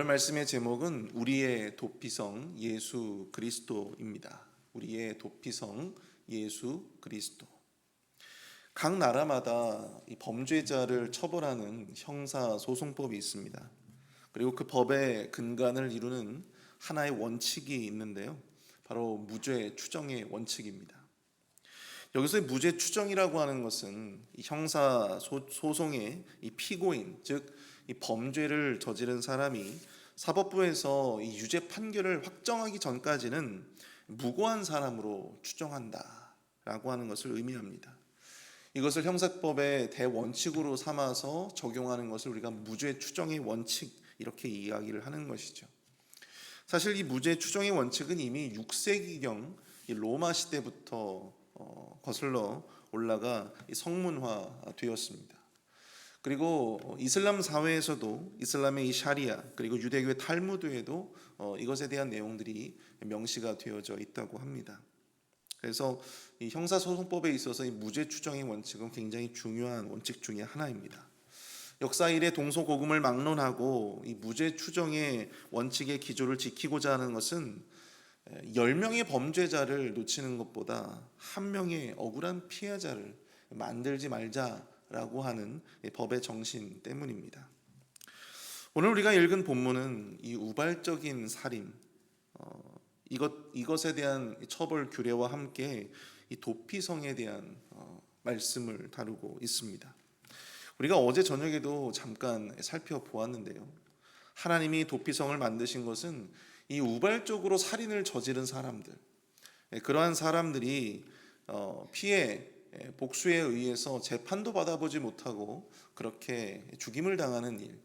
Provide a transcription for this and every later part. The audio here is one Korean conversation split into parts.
말씀의 제목은 우리의 도피성 예수 그리스도입니다. 우리의 도피성 예수 그리스도. 각 나라마다 이 범죄자를 처벌하는 형사소송법이 있습니다. 그리고 그 법의 근간을 이루는 하나의 원칙이 있는데요, 바로 무죄 추정의 원칙입니다. 여기서 무죄 추정이라고 하는 것은 이 형사 소송의 이 피고인, 즉 이 범죄를 저지른 사람이 사법부에서 이 유죄 판결을 확정하기 전까지는 무고한 사람으로 추정한다라고 하는 것을 의미합니다. 이것을 형사법의 대원칙으로 삼아서 적용하는 것을 우리가 무죄 추정의 원칙, 이렇게 이야기를 하는 것이죠. 사실 이 무죄 추정의 원칙은 이미 6세기경 로마 시대부터 거슬러 올라가 성문화되었습니다. 그리고 이슬람 사회에서도 이슬람의 이 샤리아, 그리고 유대교의 탈무드에도 이것에 대한 내용들이 명시가 되어져 있다고 합니다. 그래서 이 형사소송법에 있어서 이 무죄 추정의 원칙은 굉장히 중요한 원칙 중에 하나입니다. 역사 이래 동서고금을 막론하고 이 무죄 추정의 원칙의 기조를 지키고자 하는 것은 10명의 범죄자를 놓치는 것보다 1명의 억울한 피해자를 만들지 말자라고 하는 법의 정신 때문입니다. 오늘 우리가 읽은 본문은 이 우발적인 살인, 이것에 대한 처벌 규례와 함께 이 도피성에 대한 말씀을 다루고 있습니다. 우리가 어제 저녁에도 잠깐 살펴보았는데요, 하나님이 도피성을 만드신 것은 이 우발적으로 살인을 저지른 사람들, 그러한 사람들이 피해 복수에 의해서 재판도 받아보지 못하고 그렇게 죽임을 당하는 일,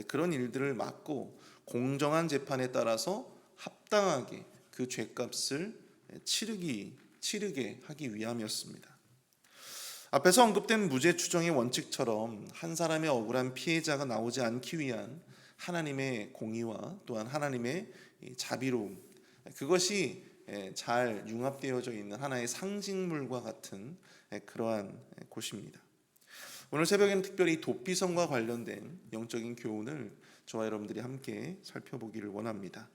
그런 일들을 막고 공정한 재판에 따라서 합당하게 그 죄값을 치르게 하기 위함이었습니다. 앞에서 언급된 무죄 추정의 원칙처럼 한 사람의 억울한 피해자가 나오지 않기 위한 하나님의 공의와 또한 하나님의 자비로움, 그것이 잘 융합되어져 있는 하나의 상징물과 같은 그러한 곳입니다. 오늘 새벽에는 특별히 도피성과 관련된 영적인 교훈을 저와 여러분들이 함께 살펴보기를 원합니다.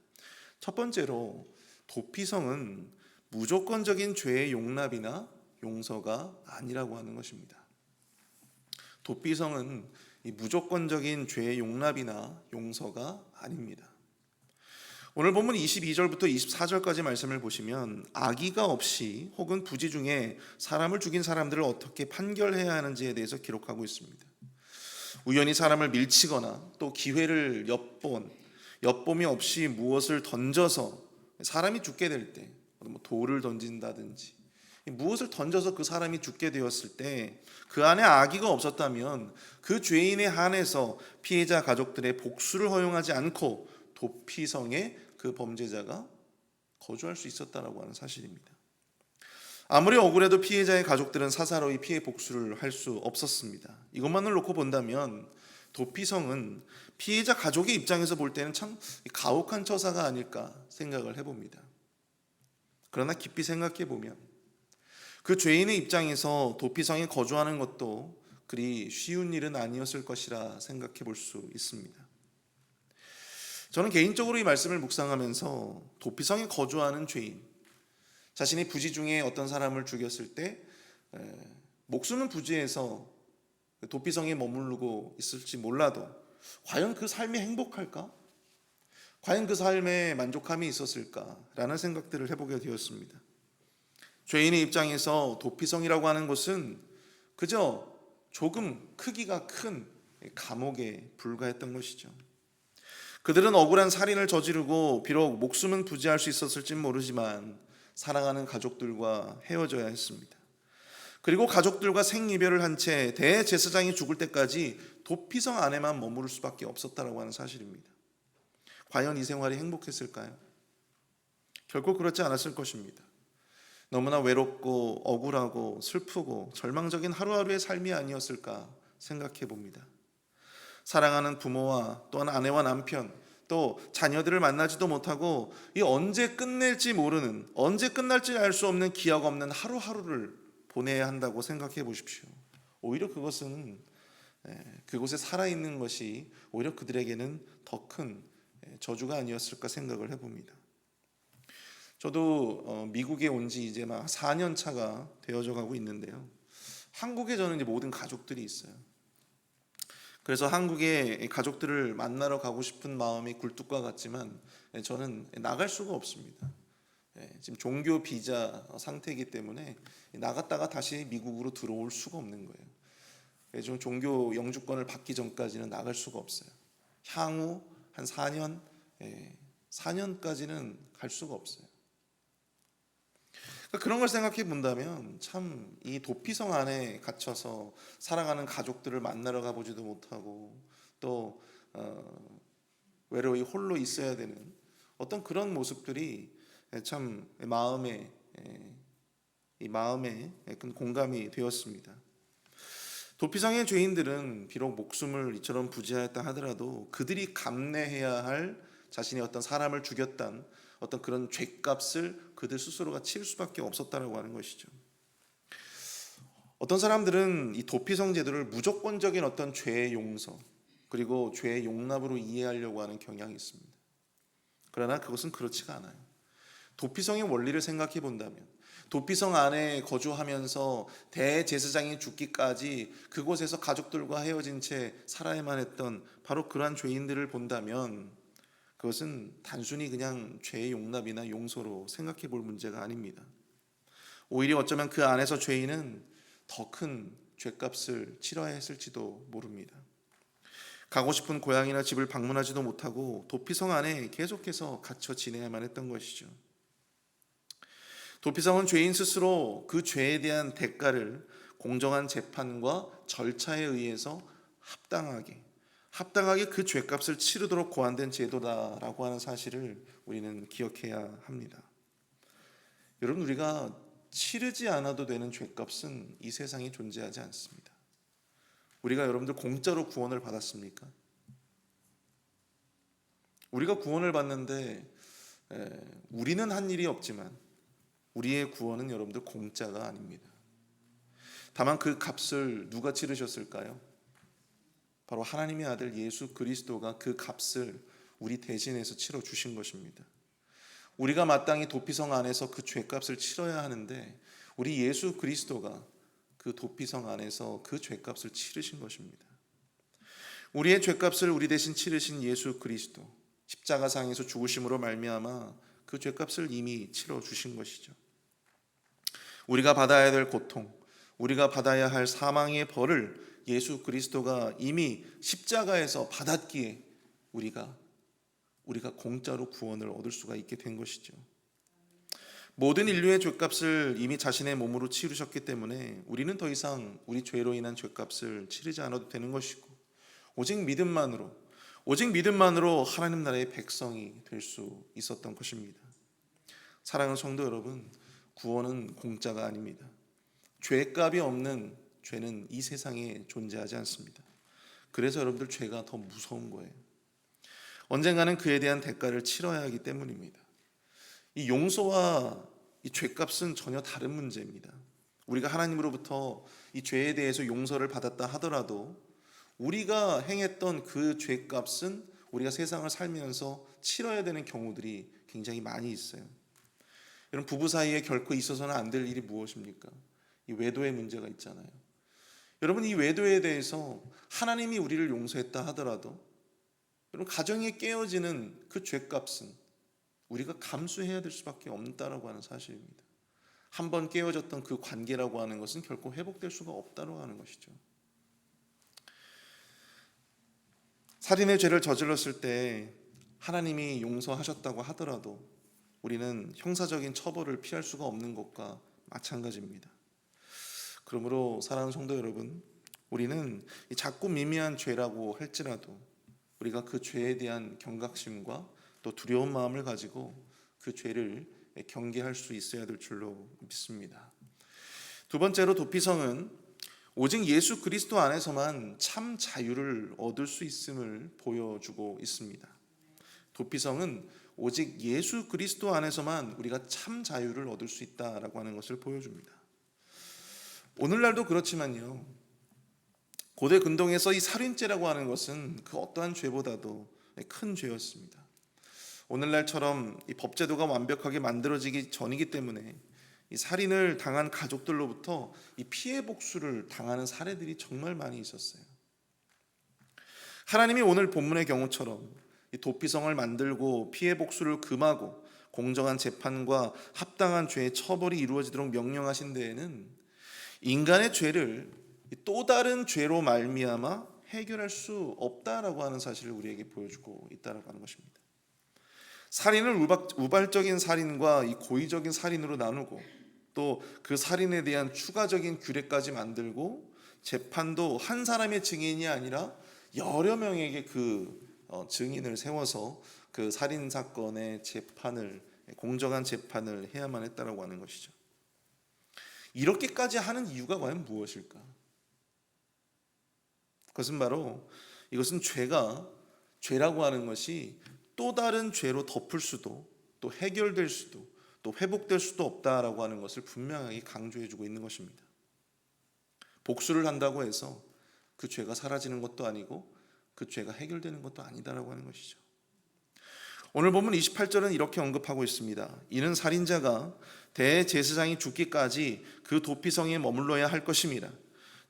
첫 번째로, 도피성은 무조건적인 죄의 용납이나 용서가 아니라고 하는 것입니다. 도피성은 이 무조건적인 죄의 용납이나 용서가 아닙니다. 오늘 본문 22절부터 24절까지 말씀을 보시면 악의가 없이 혹은 부지 중에 사람을 죽인 사람들을 어떻게 판결해야 하는지에 대해서 기록하고 있습니다. 우연히 사람을 밀치거나 또 기회를 엿봄이 없이 무엇을 던져서 사람이 죽게 될 때, 돌을 던진다든지 무엇을 던져서 그 사람이 죽게 되었을 때 그 안에 악의가 없었다면 그 죄인에 한해서 피해자 가족들의 복수를 허용하지 않고 도피성에 그 범죄자가 거주할 수 있었다라고 하는 사실입니다. 아무리 억울해도 피해자의 가족들은 사사로이 피해 복수를 할 수 없었습니다. 이것만을 놓고 본다면 도피성은 피해자 가족의 입장에서 볼 때는 참 가혹한 처사가 아닐까 생각을 해봅니다. 그러나 깊이 생각해 보면 그 죄인의 입장에서 도피성에 거주하는 것도 그리 쉬운 일은 아니었을 것이라 생각해 볼 수 있습니다. 저는 개인적으로 이 말씀을 묵상하면서 도피성에 거주하는 죄인, 자신이 부지 중에 어떤 사람을 죽였을 때 목숨은 부지에서 도피성에 머무르고 있을지 몰라도 과연 그 삶이 행복할까? 과연 그 삶에 만족함이 있었을까라는 생각들을 해보게 되었습니다. 죄인의 입장에서 도피성이라고 하는 것은 그저 조금 크기가 큰 감옥에 불과했던 것이죠. 그들은 억울한 살인을 저지르고 비록 목숨은 부지할 수 있었을지 모르지만 사랑하는 가족들과 헤어져야 했습니다. 그리고 가족들과 생이별을 한 채 대제사장이 죽을 때까지 도피성 안에만 머무를 수밖에 없었다라고 하는 사실입니다. 과연 이 생활이 행복했을까요? 결코 그렇지 않았을 것입니다. 너무나 외롭고 억울하고 슬프고 절망적인 하루하루의 삶이 아니었을까 생각해 봅니다. 사랑하는 부모와 또한 아내와 남편, 또 자녀들을 만나지도 못하고 이 언제 끝낼지 모르는, 언제 끝날지 알 수 없는 기약 없는 하루하루를 보내야 한다고 생각해 보십시오. 오히려 그것은 그곳에 살아있는 것이 오히려 그들에게는 더 큰 저주가 아니었을까 생각을 해봅니다. 저도 미국에 온 지 이제 막 4년 차가 되어져 가고 있는데요. 한국에 저는 이제 모든 가족들이 있어요. 그래서 한국에 가족들을 만나러 가고 싶은 마음이 굴뚝과 같지만 저는 나갈 수가 없습니다. 지금 종교 비자 상태이기 때문에 나갔다가 다시 미국으로 들어올 수가 없는 거예요. 좀 종교 영주권을 받기 전까지는 나갈 수가 없어요. 향후 한 4년까지는 갈 수가 없어요. 그러니까 그런 걸 생각해 본다면 참 이 도피성 안에 갇혀서 살아가는 가족들을 만나러 가보지도 못하고 또 외로이 홀로 있어야 되는 어떤 그런 모습들이 참 마음에 큰 공감이 되었습니다. 도피성의 죄인들은 비록 목숨을 이처럼 부지하였다 하더라도 그들이 감내해야 할 자신의 어떤 사람을 죽였던 어떤 그런 죄값을 그들 스스로가 치를 수밖에 없었다라고 하는 것이죠. 어떤 사람들은 이 도피성 제도를 무조건적인 어떤 죄의 용서 그리고 죄의 용납으로 이해하려고 하는 경향이 있습니다. 그러나 그것은 그렇지가 않아요. 도피성의 원리를 생각해 본다면 도피성 안에 거주하면서 대제사장이 죽기까지 그곳에서 가족들과 헤어진 채 살아야만 했던 바로 그러한 죄인들을 본다면 그것은 단순히 그냥 죄의 용납이나 용서로 생각해 볼 문제가 아닙니다. 오히려 어쩌면 그 안에서 죄인은 더 큰 죄값을 치러야 했을지도 모릅니다. 가고 싶은 고향이나 집을 방문하지도 못하고 도피성 안에 계속해서 갇혀 지내야만 했던 것이죠. 도피성은 죄인 스스로 그 죄에 대한 대가를 공정한 재판과 절차에 의해서 합당하게 그 죄값을 치르도록 고안된 제도다라고 하는 사실을 우리는 기억해야 합니다. 여러분, 우리가 치르지 않아도 되는 죄값은 이 세상에 존재하지 않습니다. 우리가 여러분들 공짜로 구원을 받았습니까? 우리가 구원을 받는데 우리는 한 일이 없지만 우리의 구원은 여러분들 공짜가 아닙니다. 다만 그 값을 누가 치르셨을까요? 바로 하나님의 아들 예수 그리스도가 그 값을 우리 대신해서 치러 주신 것입니다. 우리가 마땅히 도피성 안에서 그 죄값을 치러야 하는데 우리 예수 그리스도가 그 도피성 안에서 그 죄값을 치르신 것입니다. 우리의 죄값을 우리 대신 치르신 예수 그리스도, 십자가상에서 죽으심으로 말미암아 그 죄값을 이미 치러 주신 것이죠. 우리가 받아야 될 고통, 우리가 받아야 할 사망의 벌을 예수 그리스도가 이미 십자가에서 받았기에 우리가 공짜로 구원을 얻을 수가 있게 된 것이죠. 모든 인류의 죄값을 이미 자신의 몸으로 치르셨기 때문에 우리는 더 이상 우리 죄로 인한 죄값을 치르지 않아도 되는 것이고 오직 믿음만으로 하나님 나라의 백성이 될 수 있었던 것입니다. 사랑하는 성도 여러분, 구원은 공짜가 아닙니다. 죄값이 없는 죄는 이 세상에 존재하지 않습니다. 그래서 여러분들 죄가 더 무서운 거예요. 언젠가는 그에 대한 대가를 치러야 하기 때문입니다. 이 용서와 이 죄값은 전혀 다른 문제입니다. 우리가 하나님으로부터 이 죄에 대해서 용서를 받았다 하더라도 우리가 행했던 그 죄값은 우리가 세상을 살면서 치러야 되는 경우들이 굉장히 많이 있어요. 여러분, 부부 사이에 결코 있어서는 안 될 일이 무엇입니까? 이 외도의 문제가 있잖아요. 여러분, 이 외도에 대해서 하나님이 우리를 용서했다 하더라도 여러분, 가정이 깨어지는 그 죄값은 우리가 감수해야 될 수밖에 없다라고 하는 사실입니다. 한번 깨어졌던 그 관계라고 하는 것은 결코 회복될 수가 없다라고 하는 것이죠. 살인의 죄를 저질렀을 때 하나님이 용서하셨다고 하더라도 우리는 형사적인 처벌을 피할 수가 없는 것과 마찬가지입니다. 그러므로 사랑하는 성도 여러분, 우리는 작고 미미한 죄라고 할지라도 우리가 그 죄에 대한 경각심과 또 두려운 마음을 가지고 그 죄를 경계할 수 있어야 될 줄로 믿습니다. 두 번째로 도피성은 오직 예수 그리스도 안에서만 참 자유를 얻을 수 있음을 보여주고 있습니다. 도피성은 오직 예수 그리스도 안에서만 우리가 참 자유를 얻을 수 있다라고 하는 것을 보여줍니다. 오늘날도 그렇지만요, 고대 근동에서 이 살인죄라고 하는 것은 그 어떠한 죄보다도 큰 죄였습니다. 오늘날처럼 이 법제도가 완벽하게 만들어지기 전이기 때문에 이 살인을 당한 가족들로부터 이 피해 복수를 당하는 사례들이 정말 많이 있었어요. 하나님이 오늘 본문의 경우처럼 이 도피성을 만들고 피해 복수를 금하고 공정한 재판과 합당한 죄의 처벌이 이루어지도록 명령하신 데에는 인간의 죄를 또 다른 죄로 말미암아 해결할 수 없다라고 하는 사실을 우리에게 보여주고 있다라고 하는 것입니다. 살인을 우발적인 살인과 이 고의적인 살인으로 나누고 또 그 살인에 대한 추가적인 규례까지 만들고 재판도 한 사람의 증인이 아니라 여러 명에게 증인을 세워서 그 살인 사건의 재판을 공정한 재판을 해야만 했다라고 하는 것이죠. 이렇게까지 하는 이유가 과연 무엇일까? 그것은 바로 이것은 죄라고 하는 것이 또 다른 죄로 덮을 수도 또 해결될 수도 또 회복될 수도 없다라고 하는 것을 분명하게 강조해주고 있는 것입니다. 복수를 한다고 해서 그 죄가 사라지는 것도 아니고 그 죄가 해결되는 것도 아니다라고 하는 것이죠. 오늘 보면 28절은 이렇게 언급하고 있습니다. 이는 살인자가 대제사장이 죽기까지 그 도피성에 머물러야 할 것입니다.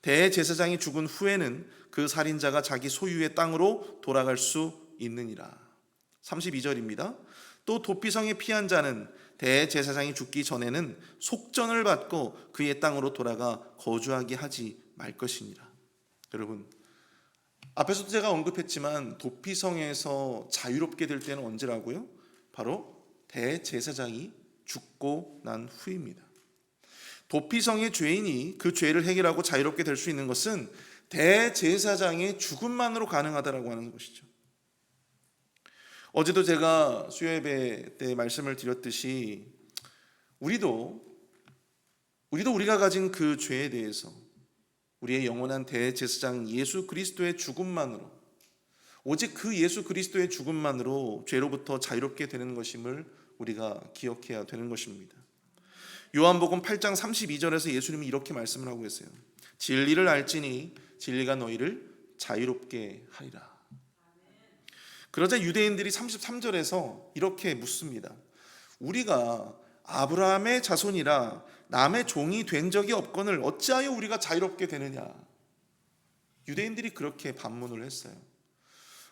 대제사장이 죽은 후에는 그 살인자가 자기 소유의 땅으로 돌아갈 수 있느니라. 32절입니다. 또 도피성에 피한 자는 대제사장이 죽기 전에는 속전을 받고 그의 땅으로 돌아가 거주하게 하지 말 것이니라. 여러분, 앞에서도 제가 언급했지만 도피성에서 자유롭게 될 때는 언제라고요? 바로 대제사장이 죽고 난 후입니다. 도피성의 죄인이 그 죄를 해결하고 자유롭게 될 수 있는 것은 대제사장의 죽음만으로 가능하다라고 하는 것이죠. 어제도 제가 수요예배 때 말씀을 드렸듯이 우리도 우리가 가진 그 죄에 대해서 우리의 영원한 대제사장 예수 그리스도의 죽음만으로, 오직 그 예수 그리스도의 죽음만으로 죄로부터 자유롭게 되는 것임을 우리가 기억해야 되는 것입니다. 요한복음 8장 32절에서 예수님이 이렇게 말씀을 하고 계세요. 진리를 알지니 진리가 너희를 자유롭게 하리라. 그러자 유대인들이 33절에서 이렇게 묻습니다. 우리가 아브라함의 자손이라 남의 종이 된 적이 없거늘 어찌하여 우리가 자유롭게 되느냐. 유대인들이 그렇게 반문을 했어요.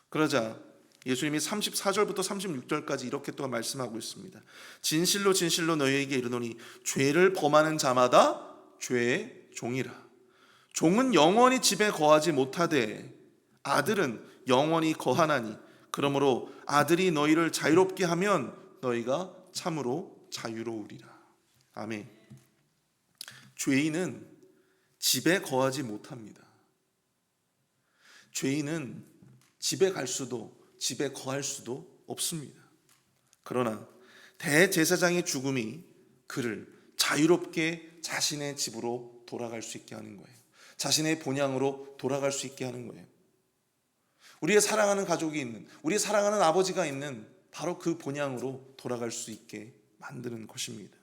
그러자 예수님이 34절부터 36절까지 이렇게 또 말씀하고 있습니다. 진실로 진실로 너희에게 이르노니 죄를 범하는 자마다 죄의 종이라. 종은 영원히 집에 거하지 못하되 아들은 영원히 거하나니 그러므로 아들이 너희를 자유롭게 하면 너희가 참으로 자유로우리라. 아멘. 죄인은 집에 거하지 못합니다. 죄인은 집에 갈 수도 집에 거할 수도 없습니다. 그러나 대제사장의 죽음이 그를 자유롭게 자신의 집으로 돌아갈 수 있게 하는 거예요. 자신의 본향으로 돌아갈 수 있게 하는 거예요. 우리의 사랑하는 가족이 있는, 우리의 사랑하는 아버지가 있는 바로 그 본향으로 돌아갈 수 있게 만드는 것입니다.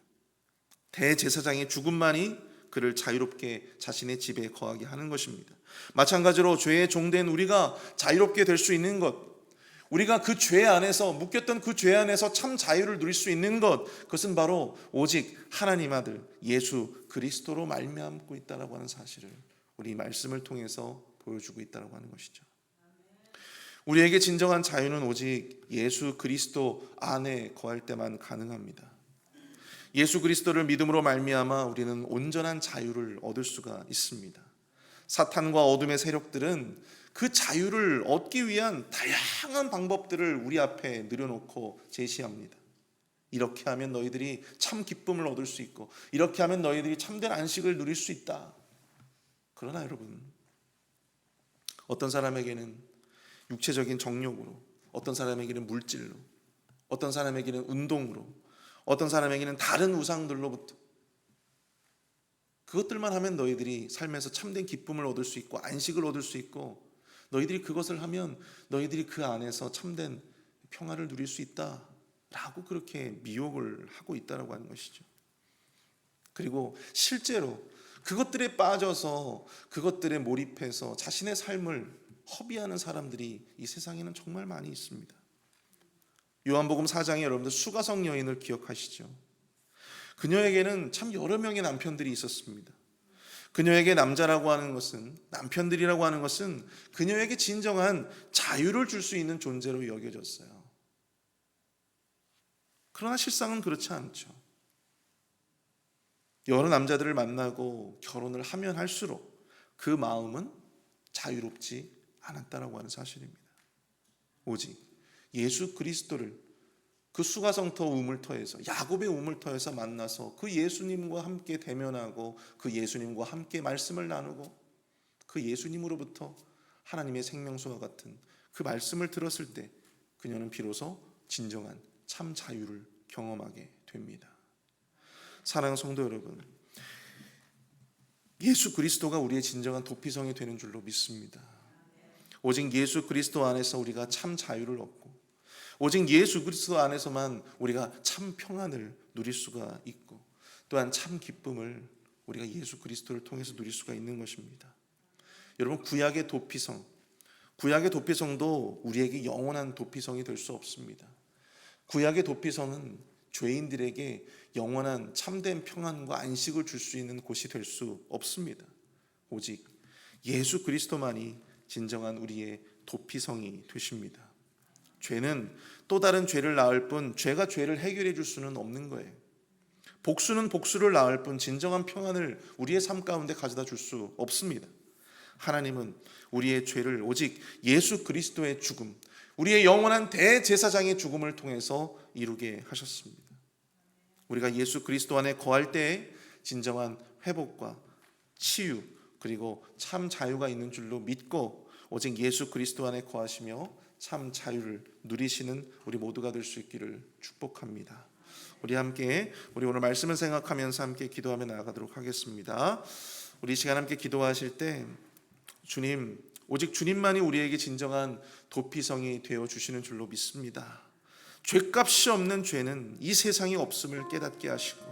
대제사장의 죽음만이 그를 자유롭게 자신의 집에 거하게 하는 것입니다. 마찬가지로 죄의 종된 우리가 자유롭게 될 수 있는 것, 우리가 그 죄 안에서 묶였던 그 죄 안에서 참 자유를 누릴 수 있는 것, 그것은 바로 오직 하나님 아들 예수 그리스도로 말미암고 있다라고 하는 사실을 우리 말씀을 통해서 보여주고 있다라고 하는 것이죠. 우리에게 진정한 자유는 오직 예수 그리스도 안에 거할 때만 가능합니다. 예수 그리스도를 믿음으로 말미암아 우리는 온전한 자유를 얻을 수가 있습니다. 사탄과 어둠의 세력들은 그 자유를 얻기 위한 다양한 방법들을 우리 앞에 늘여놓고 제시합니다. 이렇게 하면 너희들이 참 기쁨을 얻을 수 있고, 이렇게 하면 너희들이 참된 안식을 누릴 수 있다. 그러나 여러분, 어떤 사람에게는 육체적인 정욕으로, 어떤 사람에게는 물질로, 어떤 사람에게는 운동으로, 어떤 사람에게는 다른 우상들로부터 그것들만 하면 너희들이 삶에서 참된 기쁨을 얻을 수 있고 안식을 얻을 수 있고, 너희들이 그것을 하면 너희들이 그 안에서 참된 평화를 누릴 수 있다라고 그렇게 미혹을 하고 있다라고 하는 것이죠. 그리고 실제로 그것들에 빠져서 그것들에 몰입해서 자신의 삶을 허비하는 사람들이 이 세상에는 정말 많이 있습니다. 요한복음 4장에 여러분들 수가성 여인을 기억하시죠? 그녀에게는 참 여러 명의 남편들이 있었습니다. 그녀에게 남자라고 하는 것은, 남편들이라고 하는 것은 그녀에게 진정한 자유를 줄 수 있는 존재로 여겨졌어요. 그러나 실상은 그렇지 않죠. 여러 남자들을 만나고 결혼을 하면 할수록 그 마음은 자유롭지 않았다라고 하는 사실입니다. 오직 예수 그리스도를 그 수가성터 우물터에서, 야곱의 우물터에서 만나서 그 예수님과 함께 대면하고 그 예수님과 함께 말씀을 나누고 그 예수님으로부터 하나님의 생명수와 같은 그 말씀을 들었을 때 그녀는 비로소 진정한 참 자유를 경험하게 됩니다. 사랑하는 성도 여러분, 예수 그리스도가 우리의 진정한 도피성이 되는 줄로 믿습니다. 오직 예수 그리스도 안에서 우리가 참 자유를 얻고, 오직 예수 그리스도 안에서만 우리가 참 평안을 누릴 수가 있고, 또한 참 기쁨을 우리가 예수 그리스도를 통해서 누릴 수가 있는 것입니다. 여러분, 구약의 도피성도 우리에게 영원한 도피성이 될 수 없습니다. 구약의 도피성은 죄인들에게 영원한 참된 평안과 안식을 줄 수 있는 곳이 될 수 없습니다. 오직 예수 그리스도만이 진정한 우리의 도피성이 되십니다. 죄는 또 다른 죄를 낳을 뿐 죄가 죄를 해결해 줄 수는 없는 거예요. 복수는 복수를 낳을 뿐 진정한 평안을 우리의 삶 가운데 가져다 줄 수 없습니다. 하나님은 우리의 죄를 오직 예수 그리스도의 죽음, 우리의 영원한 대제사장의 죽음을 통해서 이루게 하셨습니다. 우리가 예수 그리스도 안에 거할 때에 진정한 회복과 치유, 그리고 참 자유가 있는 줄로 믿고 오직 예수 그리스도 안에 거하시며 참 자유를 누리시는 우리 모두가 될 수 있기를 축복합니다. 우리 오늘 말씀을 생각하면서 함께 기도하며 나아가도록 하겠습니다. 우리 시간 함께 기도하실 때 주님, 오직 주님만이 우리에게 진정한 도피성이 되어 주시는 줄로 믿습니다. 죄값이 없는 죄는 이 세상에 없음을 깨닫게 하시고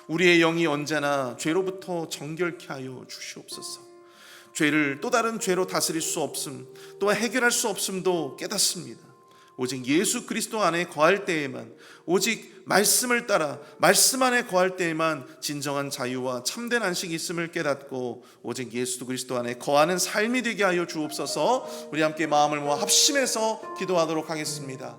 우리의 영이 언제나 죄로부터 정결케 하여 주시옵소서. 죄를 또 다른 죄로 다스릴 수 없음, 또한 해결할 수 없음도 깨닫습니다. 오직 예수 그리스도 안에 거할 때에만, 오직 말씀을 따라 말씀 안에 거할 때에만 진정한 자유와 참된 안식이 있음을 깨닫고 오직 예수 그리스도 안에 거하는 삶이 되게 하여 주옵소서. 우리 함께 마음을 모아 합심해서 기도하도록 하겠습니다.